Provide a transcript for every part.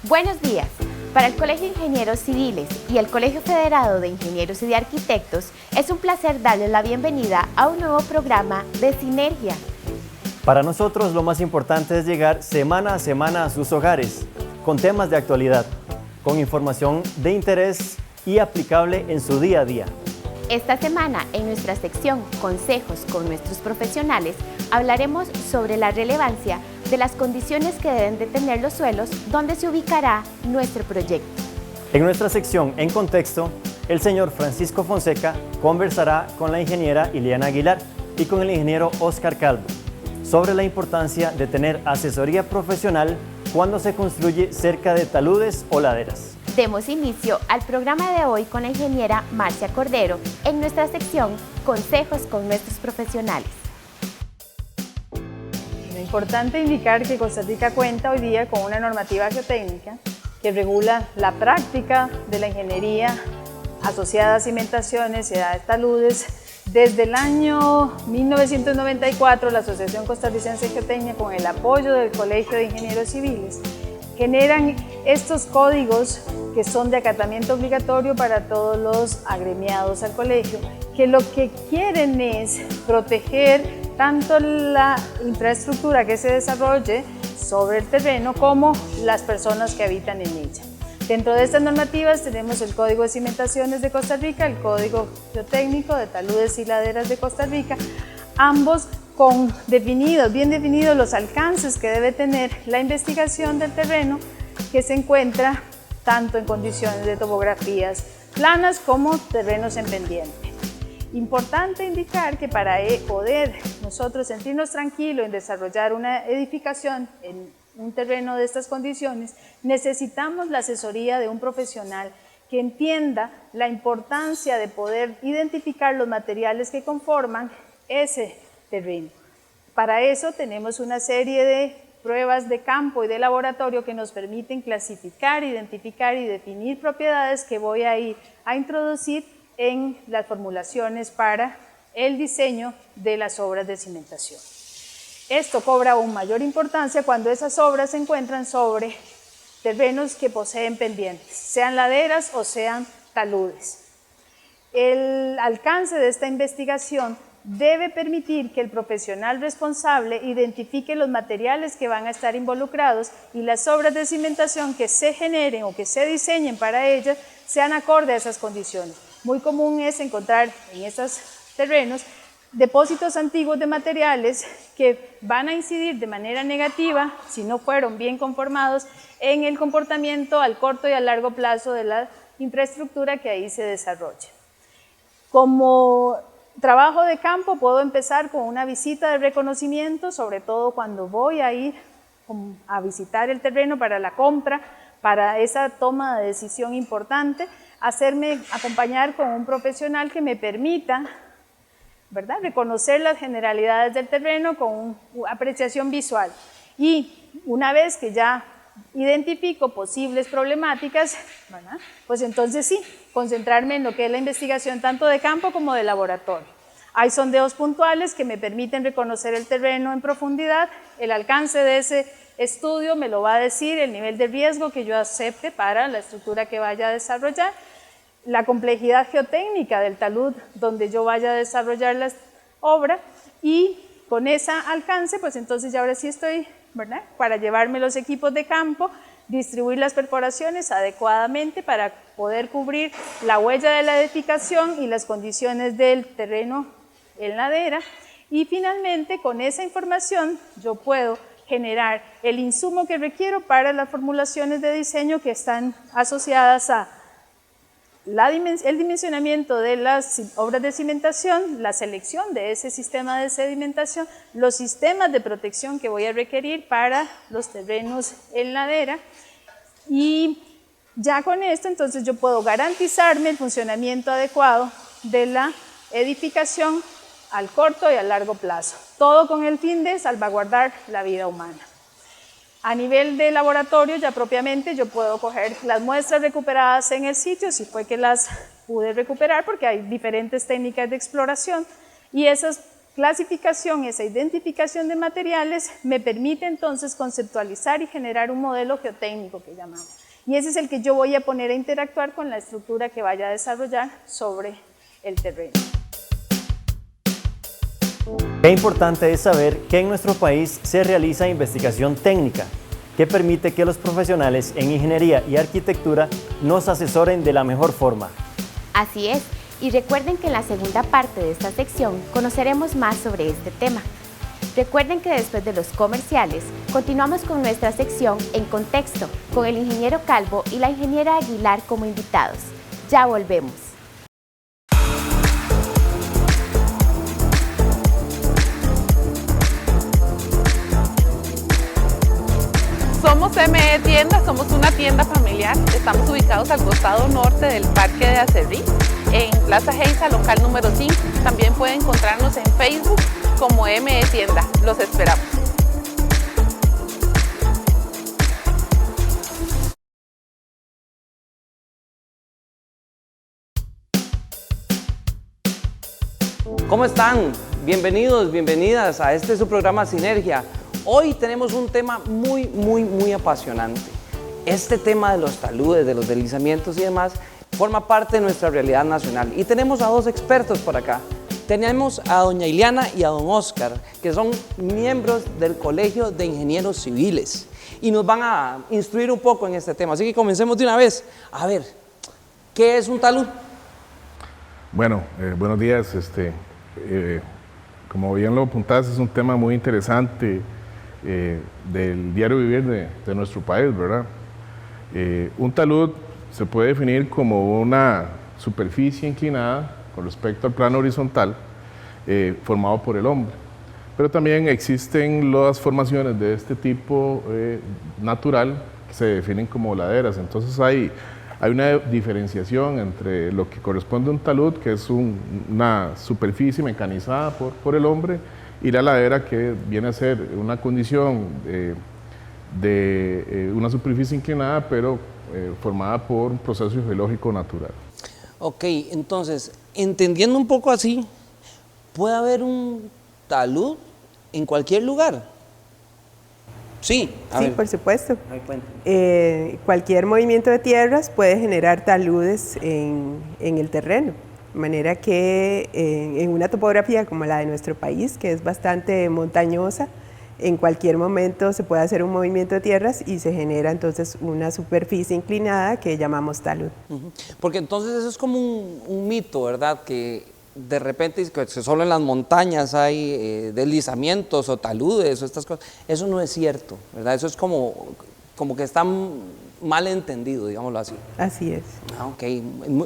Buenos días. Para el Colegio de Ingenieros Civiles y el Colegio Federado de Ingenieros y de Arquitectos, es un placer darles la bienvenida a un nuevo programa de Sinergia. Para nosotros lo más importante es llegar semana a semana a sus hogares, con temas de actualidad, con información de interés y aplicable en su día a día. Esta semana, en nuestra sección Consejos con nuestros profesionales, hablaremos sobre la relevancia de las condiciones que deben de tener los suelos donde se ubicará nuestro proyecto. En nuestra sección En Contexto, el señor Francisco Fonseca conversará con la ingeniera Ileana Aguilar y con el ingeniero Oscar Calvo sobre la importancia de tener asesoría profesional cuando se construye cerca de taludes o laderas. Demos inicio al programa de hoy con la ingeniera Marcia Cordero en nuestra sección Consejos con nuestros profesionales. Es importante indicar que Costa Rica cuenta hoy día con una normativa geotécnica que regula la práctica de la ingeniería asociada a cimentaciones y a taludes. Desde el año 1994, la Asociación Costarricense de Geotecnia, con el apoyo del Colegio de Ingenieros Civiles, generan estos códigos que son de acatamiento obligatorio para todos los agremiados al colegio, que lo que quieren es proteger tanto la infraestructura que se desarrolle sobre el terreno como las personas que habitan en ella. Dentro de estas normativas tenemos el Código de Cimentaciones de Costa Rica, el Código Geotécnico de Taludes y Laderas de Costa Rica, ambos con bien definidos los alcances que debe tener la investigación del terreno que se encuentra tanto en condiciones de topografías planas como terrenos en pendiente. Importante indicar que para poder nosotros sentirnos tranquilos en desarrollar una edificación en un terreno de estas condiciones, necesitamos la asesoría de un profesional que entienda la importancia de poder identificar los materiales que conforman ese terreno. Para eso tenemos una serie de pruebas de campo y de laboratorio que nos permiten clasificar, identificar y definir propiedades que voy a ir a introducir en las formulaciones para el diseño de las obras de cimentación. Esto cobra aún mayor importancia cuando esas obras se encuentran sobre terrenos que poseen pendientes, sean laderas o sean taludes. El alcance de esta investigación debe permitir que el profesional responsable identifique los materiales que van a estar involucrados y las obras de cimentación que se generen o que se diseñen para ellas sean acorde a esas condiciones. Muy común es encontrar en estos terrenos depósitos antiguos de materiales que van a incidir de manera negativa, si no fueron bien conformados, en el comportamiento al corto y a largo plazo de la infraestructura que ahí se desarrolla. Como trabajo de campo puedo empezar con una visita de reconocimiento, sobre todo cuando voy a ir a visitar el terreno para la compra, para esa toma de decisión importante, hacerme acompañar con un profesional que me permita, ¿verdad?, reconocer las generalidades del terreno con una apreciación visual. Y una vez que ya identifico posibles problemáticas, ¿verdad?, pues entonces sí, concentrarme en lo que es la investigación tanto de campo como de laboratorio. Hay sondeos puntuales que me permiten reconocer el terreno en profundidad, el alcance de ese estudio me lo va a decir el nivel de riesgo que yo acepte para la estructura que vaya a desarrollar, la complejidad geotécnica del talud donde yo vaya a desarrollar la obra y con ese alcance, pues entonces ya ahora sí estoy, ¿verdad?, para llevarme los equipos de campo, distribuir las perforaciones adecuadamente para poder cubrir la huella de la edificación y las condiciones del terreno en ladera y finalmente con esa información yo puedo generar el insumo que requiero para las formulaciones de diseño que están asociadas a el dimensionamiento de las obras de cimentación, la selección de ese sistema de sedimentación, los sistemas de protección que voy a requerir para los terrenos en ladera y ya con esto entonces yo puedo garantizarme el funcionamiento adecuado de la edificación al corto y a largo plazo, todo con el fin de salvaguardar la vida humana. A nivel de laboratorio, ya propiamente, yo puedo coger las muestras recuperadas en el sitio, si fue que las pude recuperar, porque hay diferentes técnicas de exploración, y esa clasificación, esa identificación de materiales me permite entonces conceptualizar y generar un modelo geotécnico que llamamos. Y ese es el que yo voy a poner a interactuar con la estructura que vaya a desarrollar sobre el terreno. Qué importante es saber que en nuestro país se realiza investigación técnica que permite que los profesionales en ingeniería y arquitectura nos asesoren de la mejor forma. Así es, y recuerden que en la segunda parte de esta sección conoceremos más sobre este tema. Recuerden que después de los comerciales, continuamos con nuestra sección En Contexto, con el ingeniero Calvo y la ingeniera Aguilar como invitados. Ya volvemos. Somos ME Tienda, somos una tienda familiar. Estamos ubicados al costado norte del Parque de Acerrí, en Plaza Geisa, local número 5. También pueden encontrarnos en Facebook como ME Tienda. Los esperamos. ¿Cómo están? Bienvenidos, bienvenidas a este su programa Sinergia. Hoy tenemos un tema muy apasionante. Este tema de los taludes, de los deslizamientos y demás, forma parte de nuestra realidad nacional. Y tenemos a dos expertos por acá. Tenemos a doña Ileana y a don Oscar, que son miembros del Colegio de Ingenieros Civiles. Y nos van a instruir un poco en este tema. Así que comencemos de una vez. A ver, ¿qué es un talud? Bueno, buenos días. Como bien lo apuntaste, es un tema muy interesante del diario vivir de nuestro país, ¿verdad? Un talud se puede definir como una superficie inclinada con respecto al plano horizontal formado por el hombre. Pero también existen las formaciones de este tipo natural que se definen como laderas. Entonces hay una diferenciación entre lo que corresponde a un talud, que es una superficie mecanizada por el hombre, y la ladera, que viene a ser una condición de una superficie inclinada, pero formada por un proceso geológico natural. Ok, entonces, entendiendo un poco así, ¿puede haber un talud en cualquier lugar? Sí, sí, por supuesto. Cualquier movimiento de tierras puede generar taludes en el terreno. De manera que en una topografía como la de nuestro país, que es bastante montañosa, en cualquier momento se puede hacer un movimiento de tierras y se genera entonces una superficie inclinada que llamamos talud. Porque entonces eso es como un mito, ¿verdad? Que de repente que solo en las montañas hay deslizamientos o taludes o estas cosas. Eso no es cierto, ¿verdad? Eso es como que está mal entendido, digámoslo así. Así es. Ah, ok,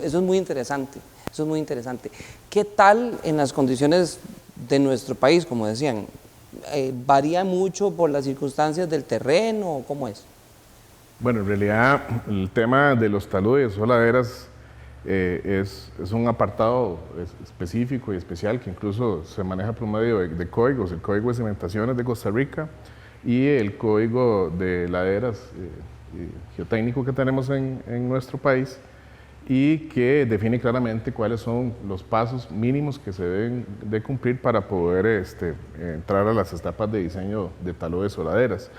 eso es muy interesante. Eso es muy interesante. ¿Qué tal en las condiciones de nuestro país, como decían? ¿Varía mucho por las circunstancias del terreno o cómo es? Bueno, en realidad el tema de los taludes o laderas es un apartado específico y especial que incluso se maneja por medio de códigos, el Código de Cimentaciones de Costa Rica y el Código de Laderas geotécnico que tenemos en nuestro país, y que define claramente cuáles son los pasos mínimos que se deben de cumplir para poder entrar a las etapas de diseño de taludes o laderas.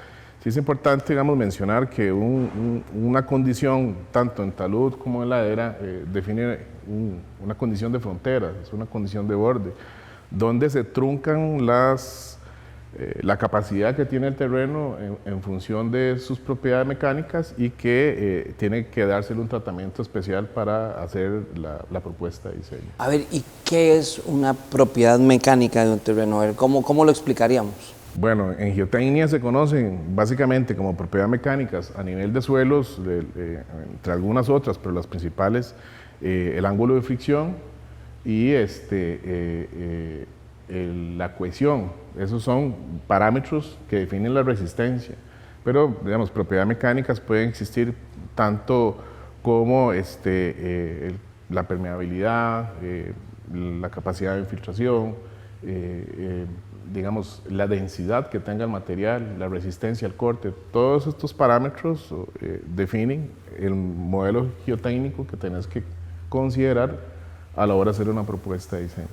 Sí es importante, digamos, mencionar que una condición, tanto en talud como en ladera, define una condición de frontera, es una condición de borde, donde se truncan la capacidad que tiene el terreno en función de sus propiedades mecánicas y que tiene que dársele un tratamiento especial para hacer la propuesta de diseño. A ver, ¿y qué es una propiedad mecánica de un terreno? A ver, ¿cómo lo explicaríamos? Bueno, en geotecnia se conocen básicamente como propiedades mecánicas a nivel de suelos, entre algunas otras, pero las principales, el ángulo de fricción y la cohesión. Esos son parámetros que definen la resistencia, pero digamos, propiedades mecánicas pueden existir tanto como la permeabilidad, la capacidad de infiltración, digamos, la densidad que tenga el material, la resistencia al corte, todos estos parámetros definen el modelo geotécnico que tenés que considerar a la hora de hacer una propuesta de diseño.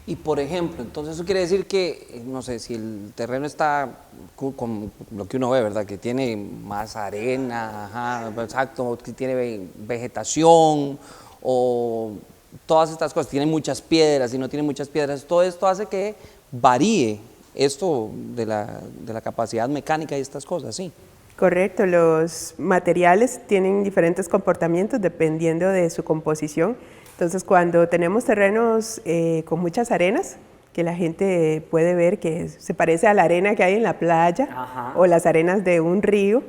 Y por ejemplo, entonces eso quiere decir que, no sé, si el terreno está con lo que uno ve, ¿verdad? Que tiene más arena, ajá, exacto, que tiene vegetación o todas estas cosas, tiene muchas piedras y no tiene muchas piedras, todo esto hace que varíe esto de la capacidad mecánica y estas cosas, ¿sí? Correcto, los materiales tienen diferentes comportamientos dependiendo de su composición. Entonces, cuando tenemos terrenos con muchas arenas, que la gente puede ver que se parece a la arena que hay en la playa, ajá, o las arenas de un río,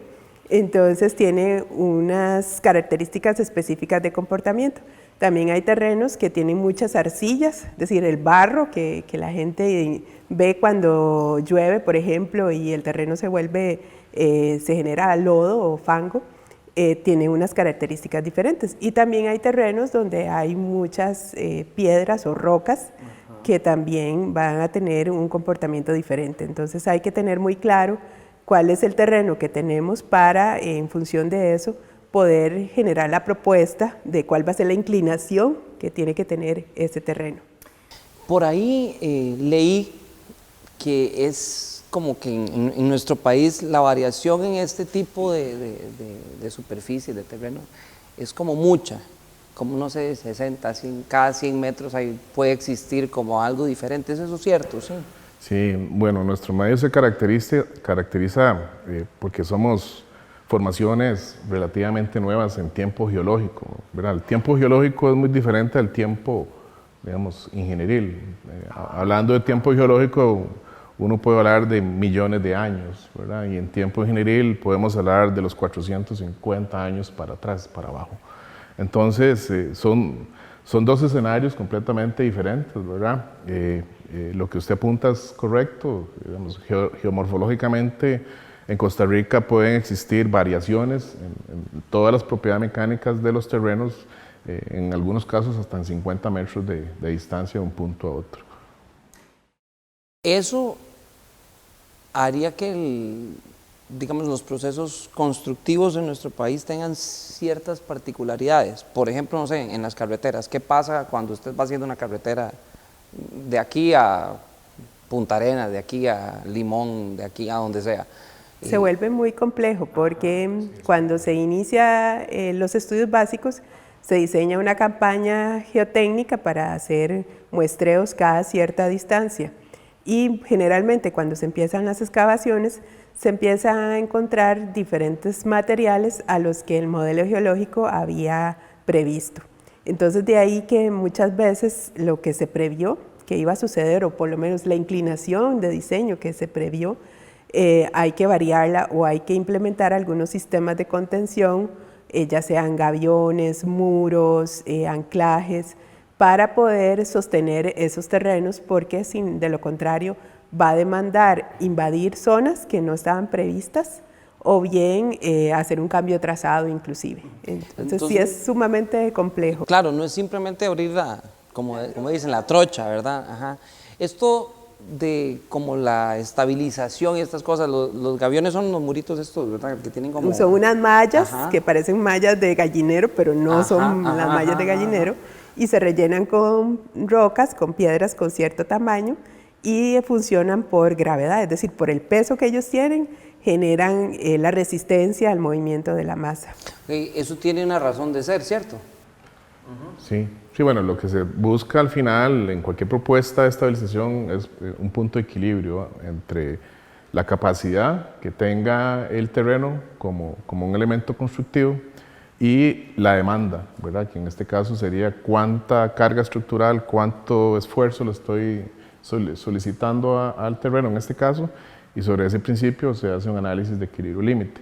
entonces tiene unas características específicas de comportamiento. También hay terrenos que tienen muchas arcillas, es decir, el barro que la gente ve cuando llueve, por ejemplo, y el terreno se vuelve, se genera lodo o fango. Tiene unas características diferentes. Y también hay terrenos donde hay muchas piedras o rocas, ajá, que también van a tener un comportamiento diferente. Entonces hay que tener muy claro cuál es el terreno que tenemos para, en función de eso, poder generar la propuesta de cuál va a ser la inclinación que tiene que tener ese terreno. Por ahí leí que es como que en nuestro país la variación en este tipo de superficie, de terreno, es como mucha, como no sé, 60, 100, cada 100 metros ahí puede existir como algo diferente. ¿Es eso cierto? Sí. Sí, bueno, nuestro medio se caracteriza porque somos formaciones relativamente nuevas en tiempo geológico, ¿verdad? El tiempo geológico es muy diferente al tiempo, digamos, ingenieril. Hablando de tiempo geológico, uno puede hablar de millones de años, ¿verdad? Y en tiempo ingenieril podemos hablar de los 450 años para atrás, para abajo. Entonces, son dos escenarios completamente diferentes, ¿verdad? Lo que usted apunta es correcto, digamos, geomorfológicamente en Costa Rica pueden existir variaciones en todas las propiedades mecánicas de los terrenos, en algunos casos hasta en 50 metros de distancia de un punto a otro. Eso haría que digamos, los procesos constructivos en nuestro país tengan ciertas particularidades. Por ejemplo, no sé, en las carreteras, ¿qué pasa cuando usted va haciendo una carretera de aquí a Punta Arenas, de aquí a Limón, de aquí a donde sea? Se vuelve muy complejo porque cuando se inicia los estudios básicos, se diseña una campaña geotécnica para hacer muestreos cada cierta distancia. Y generalmente cuando se empiezan las excavaciones, se empiezan a encontrar diferentes materiales a los que el modelo geológico había previsto. Entonces de ahí que muchas veces lo que se previó que iba a suceder, o por lo menos la inclinación de diseño que se previó, hay que variarla o hay que implementar algunos sistemas de contención, ya sean gaviones, muros, anclajes, para poder sostener esos terrenos, porque de lo contrario va a demandar invadir zonas que no estaban previstas o bien hacer un cambio de trazado inclusive. Entonces sí es sumamente complejo. Claro, no es simplemente abrir como dicen, la trocha, ¿verdad? Ajá. Esto de como la estabilización y estas cosas, los gaviones son los muritos estos, ¿verdad? Que tienen como... Son unas mallas, ajá, que parecen mallas de gallinero, pero no, ajá, son las mallas de gallinero, y se rellenan con rocas, con piedras con cierto tamaño, y funcionan por gravedad, es decir, por el peso que ellos tienen, generan la resistencia al movimiento de la masa. Eso tiene una razón de ser, ¿cierto? Sí, sí, bueno, lo que se busca al final en cualquier propuesta de estabilización es un punto de equilibrio entre la capacidad que tenga el terreno como un elemento constructivo y la demanda, ¿verdad? Que en este caso sería cuánta carga estructural, cuánto esfuerzo le estoy solicitando al terreno en este caso, y sobre ese principio se hace un análisis de equilibrio límite.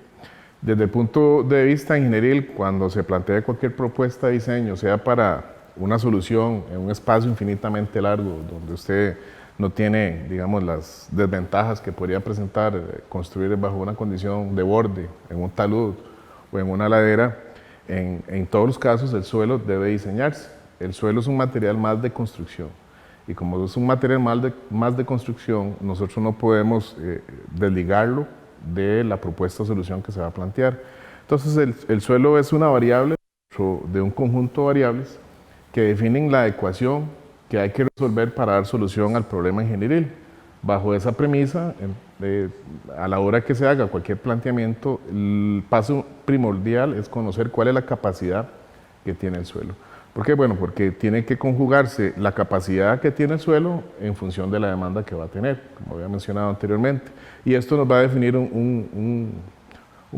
Desde el punto de vista ingenieril, cuando se plantea cualquier propuesta de diseño, sea para una solución en un espacio infinitamente largo, donde usted no tiene, digamos, las desventajas que podría presentar construir bajo una condición de borde, en un talud o en una ladera, en todos los casos el suelo debe diseñarse. El suelo es un material más de construcción. y como es un material más de construcción, nosotros no podemos desligarlo de la propuesta de solución que se va a plantear. Entonces el suelo es una variable de un conjunto de variables que definen la ecuación que hay que resolver para dar solución al problema ingenieril. Bajo esa premisa, a la hora que se haga cualquier planteamiento, el paso primordial es conocer cuál es la capacidad que tiene el suelo. ¿Por qué? Bueno, porque tiene que conjugarse la capacidad que tiene el suelo en función de la demanda que va a tener, como había mencionado anteriormente. Y esto nos va a definir un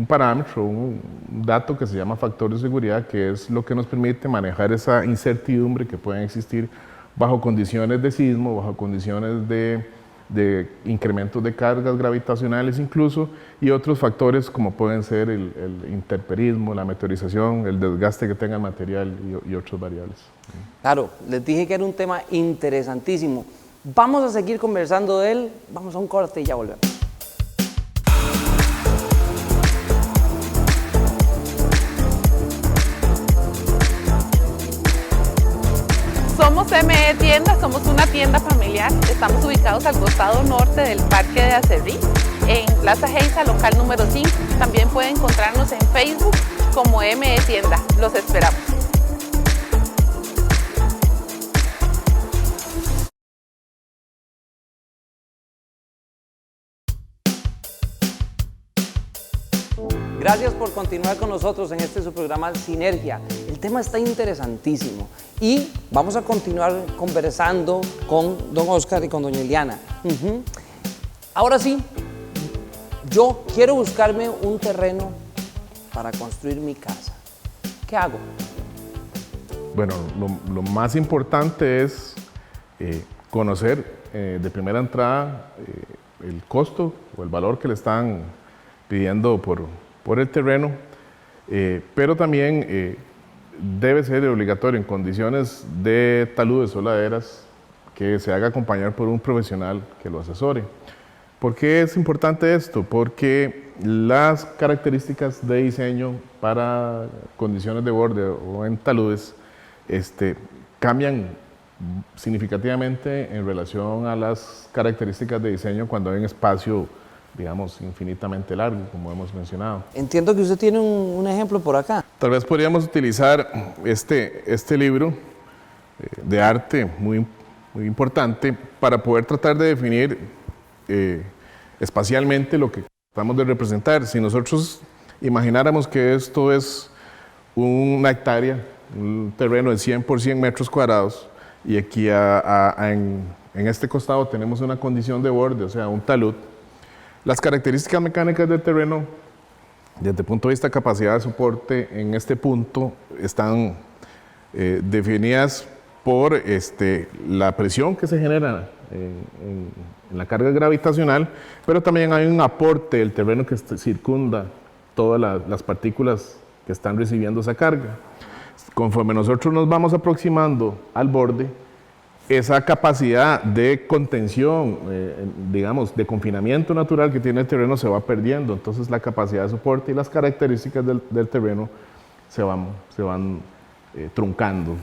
parámetro, un dato que se llama factor de seguridad, que es lo que nos permite manejar esa incertidumbre que pueden existir bajo condiciones de sismo, bajo condiciones de incrementos de cargas gravitacionales incluso, y otros factores como pueden ser el intemperismo, la meteorización, el desgaste que tenga el material y otras variables. Claro, les dije que era un tema interesantísimo. Vamos a seguir conversando de él, vamos a un corte y ya volvemos. Somos ME Tiendas, somos una tienda familiar. Estamos ubicados al costado norte del Parque de Acerrí, en Plaza Geisa, local número 5. También pueden encontrarnos en Facebook como ME Tienda. Los esperamos. Gracias por continuar con nosotros en este su programa Sinergia. El tema está interesantísimo y vamos a continuar conversando con don Oscar y con doña Eliana. Ahora sí, yo quiero buscarme un terreno para construir mi casa. ¿Qué hago? Bueno, lo más importante es conocer de primera entrada el costo o el valor que le están pidiendo por el terreno, pero también debe ser obligatorio en condiciones de taludes o laderas que se haga acompañar por un profesional que lo asesore. ¿Por qué es importante esto? Porque las características de diseño para condiciones de borde o en taludes cambian significativamente en relación a las características de diseño cuando hay un espacio, digamos, infinitamente largo, como hemos mencionado. Entiendo que usted tiene un ejemplo por acá. Tal vez podríamos utilizar este libro de arte muy importante para poder tratar de definir espacialmente lo que tratamos de representar. Si nosotros imagináramos que esto es una hectárea, un terreno de 100 por 100 metros cuadrados, y aquí en este costado tenemos una condición de borde, o sea, un talud. Las características mecánicas del terreno, desde el punto de vista de capacidad de soporte, en este punto están definidas por la presión que se genera en la carga gravitacional, pero también hay un aporte del terreno que circunda todas las partículas que están recibiendo esa carga. Conforme nosotros nos vamos aproximando al borde, esa capacidad de contención, digamos, de confinamiento natural que tiene el terreno se va perdiendo. Entonces la capacidad de soporte y las características del terreno se van truncando.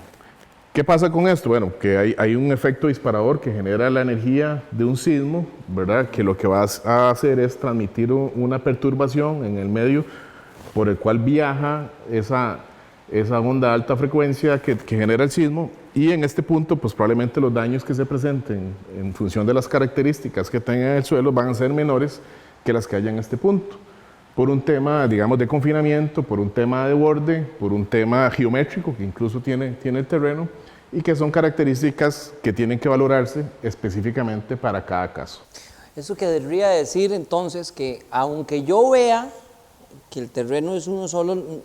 ¿Qué pasa con esto? Bueno, que hay un efecto disparador que genera la energía de un sismo, ¿verdad? Que lo que va a hacer es transmitir una perturbación en el medio por el cual viaja esa onda de alta frecuencia que genera el sismo, y en este punto pues probablemente los daños que se presenten en función de las características que tenga el suelo van a ser menores que las que haya en este punto, por un tema, digamos, de confinamiento, por un tema de borde, por un tema geométrico que incluso tiene el terreno, y que son características que tienen que valorarse específicamente para cada caso. Eso querría decir entonces que aunque yo vea que el terreno es uno solo,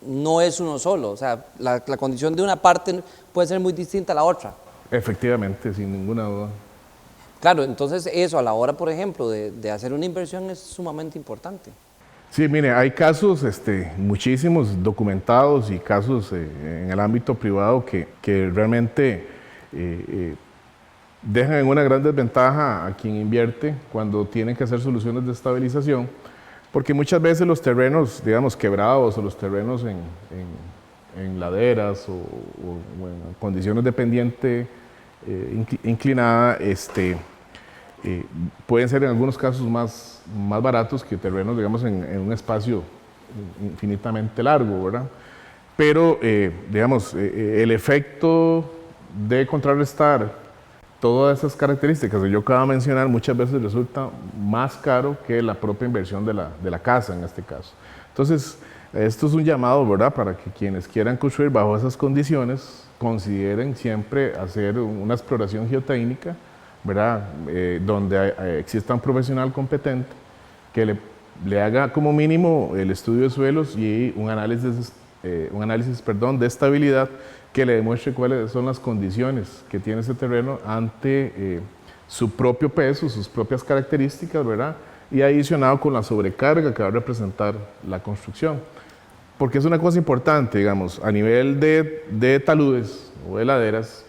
no es uno solo, o sea, la condición de una parte puede ser muy distinta a la otra. Efectivamente, sin ninguna duda. Claro, entonces eso a la hora, por ejemplo, de hacer una inversión es sumamente importante. Sí, mire, hay casos muchísimos documentados y casos en el ámbito privado que realmente dejan en una gran desventaja a quien invierte cuando tienen que hacer soluciones de estabilización, porque muchas veces los terrenos, digamos, quebrados o los terrenos en laderas o en condiciones de pendiente inclinada, pueden ser en algunos casos más baratos que terrenos, digamos, en un espacio infinitamente largo, ¿verdad? Pero, digamos, el efecto de contrarrestar todas esas características que yo acabo de mencionar muchas veces resulta más caro que la propia inversión de la casa en este caso. Entonces, esto es un llamado, ¿verdad?, para que quienes quieran construir bajo esas condiciones consideren siempre hacer una exploración geotécnica, ¿verdad?, donde exista un profesional competente que le haga como mínimo el estudio de suelos y un análisis de estabilidad que le demuestre cuáles son las condiciones que tiene ese terreno ante su propio peso, sus propias características, ¿verdad? Y adicionado con la sobrecarga que va a representar la construcción. Porque es una cosa importante, digamos, a nivel de taludes o de laderas,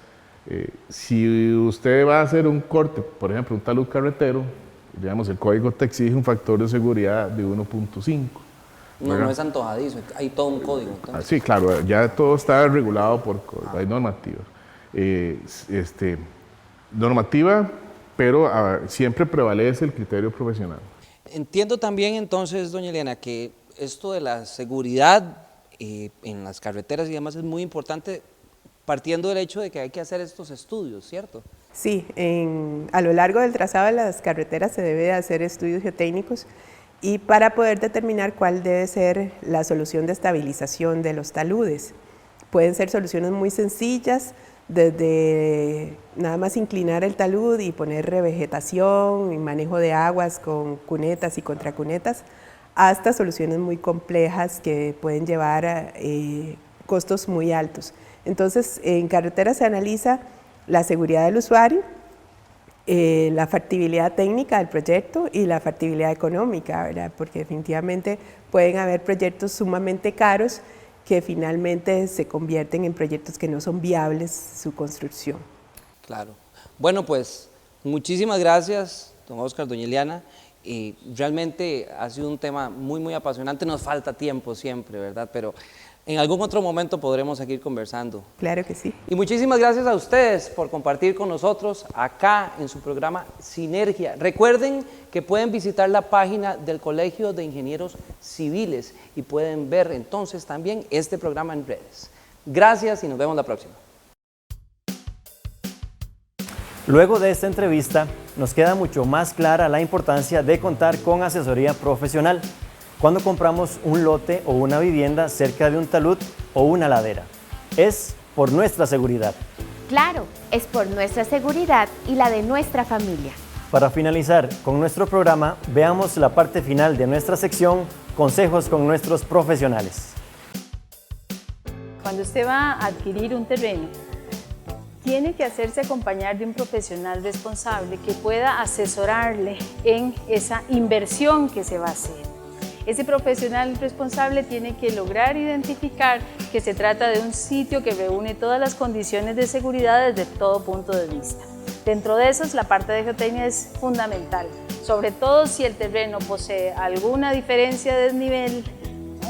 si usted va a hacer un corte, por ejemplo, un talud carretero, digamos, el código te exige un factor de seguridad de 1.5. No es antojadizo, hay todo un código. Entonces. Sí, claro, ya todo está regulado por hay normativa. Normativa, pero siempre prevalece el criterio profesional. Entiendo también entonces, doña Eliana, que esto de la seguridad en las carreteras y demás es muy importante, partiendo del hecho de que hay que hacer estos estudios, ¿cierto? Sí, a lo largo del trazado de las carreteras se debe hacer estudios geotécnicos y para poder determinar cuál debe ser la solución de estabilización de los taludes. Pueden ser soluciones muy sencillas, desde nada más inclinar el talud y poner revegetación y manejo de aguas con cunetas y contracunetas, hasta soluciones muy complejas que pueden llevar a costos muy altos. Entonces, en carretera se analiza la seguridad del usuario, la factibilidad técnica del proyecto y la factibilidad económica, ¿verdad? Porque definitivamente pueden haber proyectos sumamente caros que finalmente se convierten en proyectos que no son viables su construcción. Claro. Bueno, pues muchísimas gracias, don Oscar, doña Eliana. Realmente ha sido un tema muy apasionante, nos falta tiempo siempre, ¿verdad? Pero en algún otro momento podremos seguir conversando. Claro que sí. Y muchísimas gracias a ustedes por compartir con nosotros acá en su programa Sinergia. Recuerden que pueden visitar la página del Colegio de Ingenieros Civiles y pueden ver entonces también este programa en redes. Gracias y nos vemos la próxima. Luego de esta entrevista, nos queda mucho más clara la importancia de contar con asesoría profesional cuando compramos un lote o una vivienda cerca de un talud o una ladera. Es por nuestra seguridad. Claro, es por nuestra seguridad y la de nuestra familia. Para finalizar con nuestro programa, veamos la parte final de nuestra sección Consejos con nuestros profesionales. Cuando usted va a adquirir un terreno, tiene que hacerse acompañar de un profesional responsable que pueda asesorarle en esa inversión que se va a hacer. Ese profesional responsable tiene que lograr identificar que se trata de un sitio que reúne todas las condiciones de seguridad desde todo punto de vista. Dentro de eso, la parte de geotecnia es fundamental, sobre todo si el terreno posee alguna diferencia de desnivel,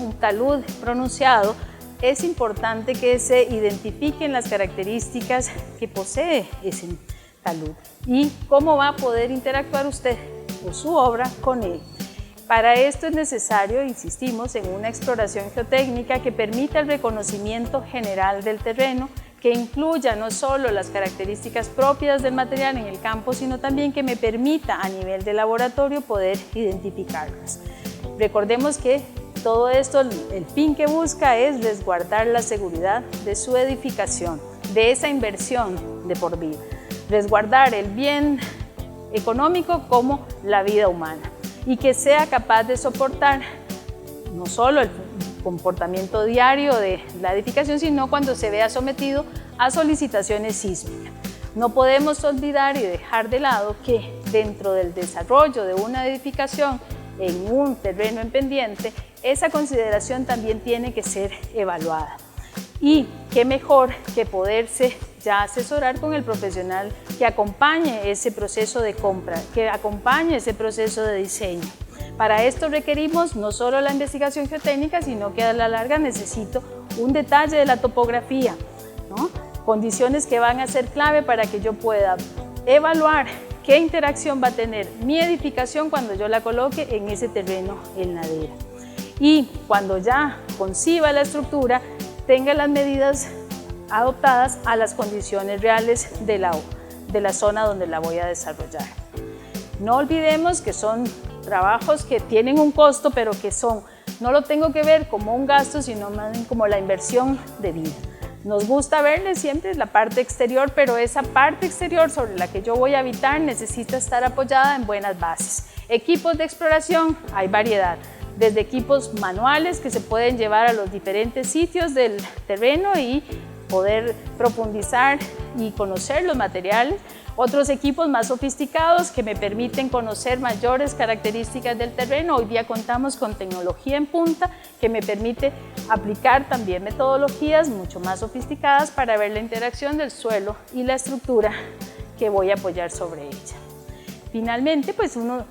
un talud pronunciado. Es importante que se identifiquen las características que posee ese talud y cómo va a poder interactuar usted o su obra con él. Para esto es necesario, insistimos, en una exploración geotécnica que permita el reconocimiento general del terreno, que incluya no solo las características propias del material en el campo, sino también que me permita a nivel de laboratorio poder identificarlas. Recordemos que todo esto, el fin que busca es resguardar la seguridad de su edificación, de esa inversión de por vida, resguardar el bien económico como la vida humana, y que sea capaz de soportar no solo el comportamiento diario de la edificación, sino cuando se vea sometido a solicitaciones sísmicas. No podemos olvidar y dejar de lado que dentro del desarrollo de una edificación en un terreno en pendiente, esa consideración también tiene que ser evaluada. Y qué mejor que poderse ya asesorar con el profesional que acompañe ese proceso de compra, que acompañe ese proceso de diseño. Para esto requerimos no solo la investigación geotécnica, sino que a la larga necesito un detalle de la topografía, ¿no? condiciones que van a ser clave para que yo pueda evaluar qué interacción va a tener mi edificación cuando yo la coloque en ese terreno en ladera. Y cuando ya conciba la estructura, tenga las medidas adoptadas a las condiciones reales de la zona donde la voy a desarrollar. No olvidemos que son trabajos que tienen un costo, pero que no lo tengo que ver como un gasto, sino más bien como la inversión de vida. Nos gusta verle siempre la parte exterior, pero esa parte exterior sobre la que yo voy a habitar necesita estar apoyada en buenas bases. Equipos de exploración, hay variedad, desde equipos manuales que se pueden llevar a los diferentes sitios del terreno y poder profundizar y conocer los materiales. Otros equipos más sofisticados que me permiten conocer mayores características del terreno. Hoy día contamos con tecnología en punta que me permite aplicar también metodologías mucho más sofisticadas para ver la interacción del suelo y la estructura que voy a apoyar sobre ella. Finalmente, pues uno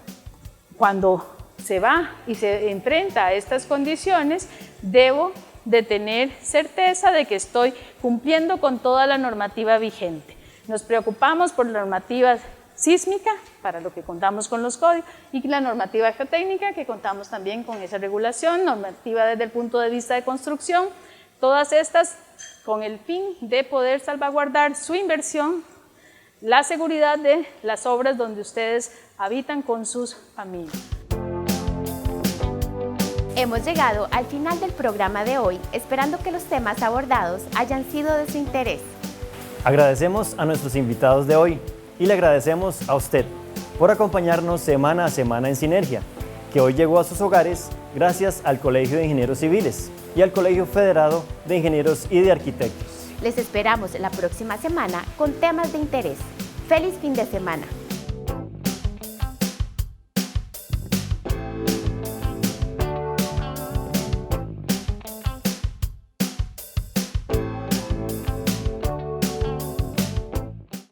cuando se va y se enfrenta a estas condiciones, debo de tener certeza de que estoy cumpliendo con toda la normativa vigente. Nos preocupamos por la normativa sísmica, para lo que contamos con los códigos, y la normativa geotécnica, que contamos también con esa regulación, normativa desde el punto de vista de construcción, todas estas con el fin de poder salvaguardar su inversión, la seguridad de las obras donde ustedes habitan con sus familias. Hemos llegado al final del programa de hoy, esperando que los temas abordados hayan sido de su interés. Agradecemos a nuestros invitados de hoy y le agradecemos a usted por acompañarnos semana a semana en Sinergia, que hoy llegó a sus hogares gracias al Colegio de Ingenieros Civiles y al Colegio Federado de Ingenieros y de Arquitectos. Les esperamos la próxima semana con temas de interés. ¡Feliz fin de semana!